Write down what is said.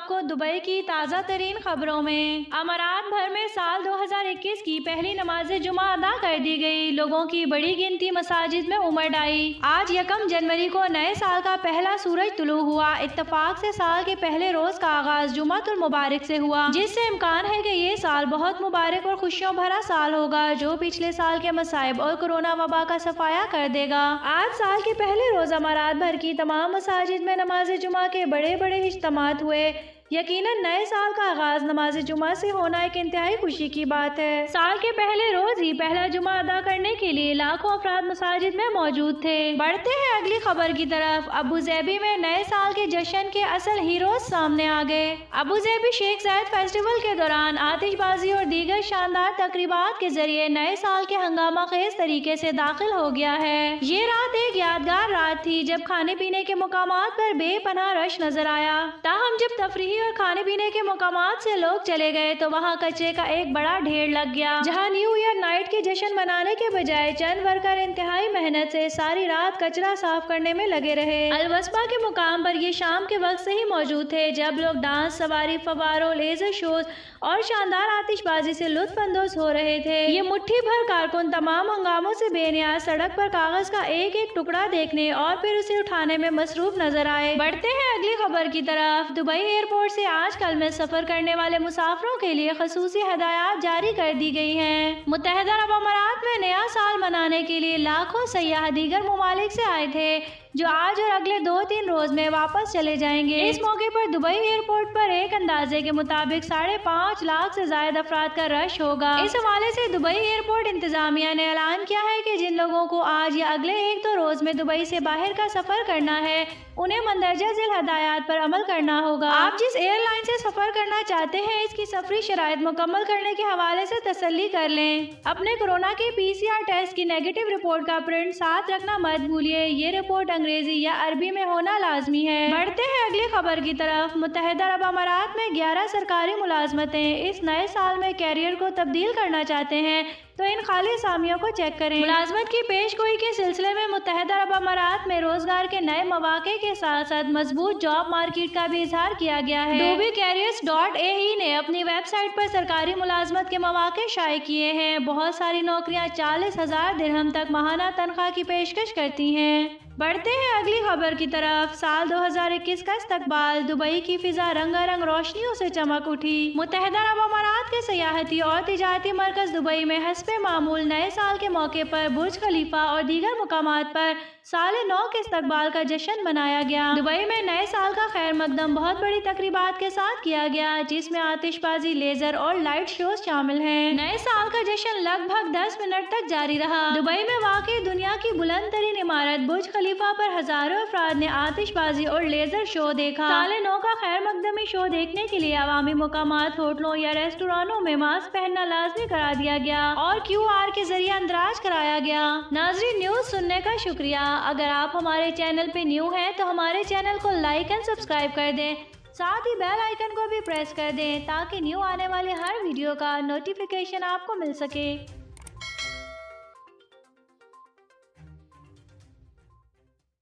आपको दुबई की ताज़ा तरीन खबरों में। अमारात भर में साल 2021 की पहली नमाज जुमा अदा कर दी गई। लोगों की बड़ी गिनती मसाजिद में उमड़ आई। आज 1 जनवरी को नए साल का पहला सूरज तुलू हुआ। इत्तफाक से साल के पहले रोज का आगाज जुमातुल मुबारक से हुआ, जिससे इम्कान है कि ये साल बहुत मुबारक और खुशियों भरा साल होगा, जो पिछले साल के मसाइब और कोरोना वबा का सफाया कर देगा। आज साल के पहले रोज अमारात भर की तमाम मसाजिद में नमाज जुमा के बड़े बड़े इज्तिमात हुए। यकीनन नए साल का आगाज नमाज जुमा से होना एक इंतहाई खुशी की बात है। साल के पहले रोज ही पहला जुमा अदा करने के लिए लाखों अफराद मसाजिद में मौजूद थे। बढ़ते हैं अगली खबर की तरफ। अबू ज़ैबी में नए साल के जश्न के असल हीरोज सामने आ गए। अबू ज़ैबी शेख ज़ायद फेस्टिवल के दौरान आतिशबाजी और दीगर शानदार तकरीबात के जरिए नए साल के हंगामा खेज तरीके से दाखिल हो गया है। ये रात एक यादगार रात थी जब खाने पीने के मुकामात पर बेपनाह रश नजर आया। ताहम जब तफरीही और खाने पीने के मुकामात से लोग चले गए तो वहाँ कचरे का एक बड़ा ढेर लग गया। जहाँ न्यू ईयर नाइट के जश्न मनाने के बजाय चंद वर्कर इंतहाई मेहनत से सारी रात कचरा साफ करने में लगे रहे। अलवस्पा के मुकाम पर ये शाम के वक्त से ही मौजूद थे, जब लोग डांस, सवारी, फवारों, लेजर शोज और शानदार आतिशबाजी से लुत्फ अंदोज हो रहे थे। ये मुट्ठी भर कारकुन तमाम हंगामों से बेनियाज सड़क पर कागज का एक एक टुकड़ा देखने और फिर उसे उठाने में मसरूफ नजर आए। बढ़ते हैं अगली खबर की तरफ। दुबई एयरपोर्ट से आजकल में सफर करने वाले मुसाफिरों के लिए खसूसी हदायत जारी कर दी गई हैं। मुत्तहिदा अरब अमारात में नया साल मनाने के लिए लाखों सयाह दीगर ममालिक से आए थे, जो आज और अगले 2-3 रोज में वापस चले जाएंगे। इस मौके पर दुबई एयरपोर्ट पर एक अंदाजे के मुताबिक 5.5 लाख से ज्यादा अफराद का रश होगा। इस हवाले से दुबई एयरपोर्ट इंतजामिया ने ऐलान किया है कि जिन लोगों को आज या अगले 1-2 रोज में दुबई से बाहर का सफर करना है, उन्हें मंदरजा झेल हदायत पर अमल करना होगा। आप जिस एयरलाइन से सफर करना चाहते हैं, इसकी सफरी शराइत मुकम्मल करने के हवाले से तसल्ली कर लें। अपने कोरोना के PCR टेस्ट की नेगेटिव रिपोर्ट का प्रिंट साथ रखना मत भूलिए। ये रिपोर्ट अंग्रेजी या अरबी में होना लाजमी है। बढ़ते हैं अगली खबर की तरफ। मुत्तहिदा अरब अमारात में 11 सरकारी मुलाजमतें इस नए साल में कैरियर को तब्दील करना चाहते हैं, तो इन खाली असामियों को चेक करें। मुलाजमत की पेशगोई के सिलसिले में मुत्तहिदा अरब अमारात में रोजगार के नए मौके के साथ साथ मजबूत जॉब मार्केट का भी इजहार किया गया है। dubai-careers.ae ने अपनी वेबसाइट पर सरकारी मुलाजमत के मौके शाये किए हैं। बहुत सारी नौकरियां 40,000 दिरहम तक माहाना तनख्वाह की पेशकश करती हैं। बढ़ते हैं अगली खबर की तरफ। साल 2021 का इस्तकबाल। दुबई की फिजा रंगारंग रोशनियों से चमक उठी। मुत्तहिदा अरब अमारात के सयाहती और तिजारती मरकज दुबई में हस्बे मामूल नए साल के मौके पर बुर्ज खलीफा और दीगर मुकामात पर साल नौ के इस्तकबाल का जश्न मनाया गया। दुबई में नए साल का खैर मकदम बहुत बड़ी तकरीबात के साथ किया गया, जिसमें आतिशबाजी, लेजर और लाइट शोज शामिल हैं। नए साल का जश्न लगभग 10 मिनट तक जारी रहा। दुबई में वाकई दुनिया की बुलंद तरीन इमारत बुर्ज खलीफा पर हजारों अफराद ने आतिशबाजी और लेजर शो देखा। साल नौ का खैर मकदमी शो देखने के लिए अवामी मुकामात, होटलों या रेस्टोरेंटों में मास्क पहनना लाजमी करा दिया गया और QR के जरिए अंदराज कराया गया। नाज़रीन, न्यूज सुनने का शुक्रिया। अगर आप हमारे चैनल पे न्यू हैं तो हमारे चैनल को लाइक एंड सब्सक्राइब कर दें, साथ ही बेल आइकन को भी प्रेस कर दें ताकि न्यू आने वाले हर वीडियो का नोटिफिकेशन आपको मिल सके।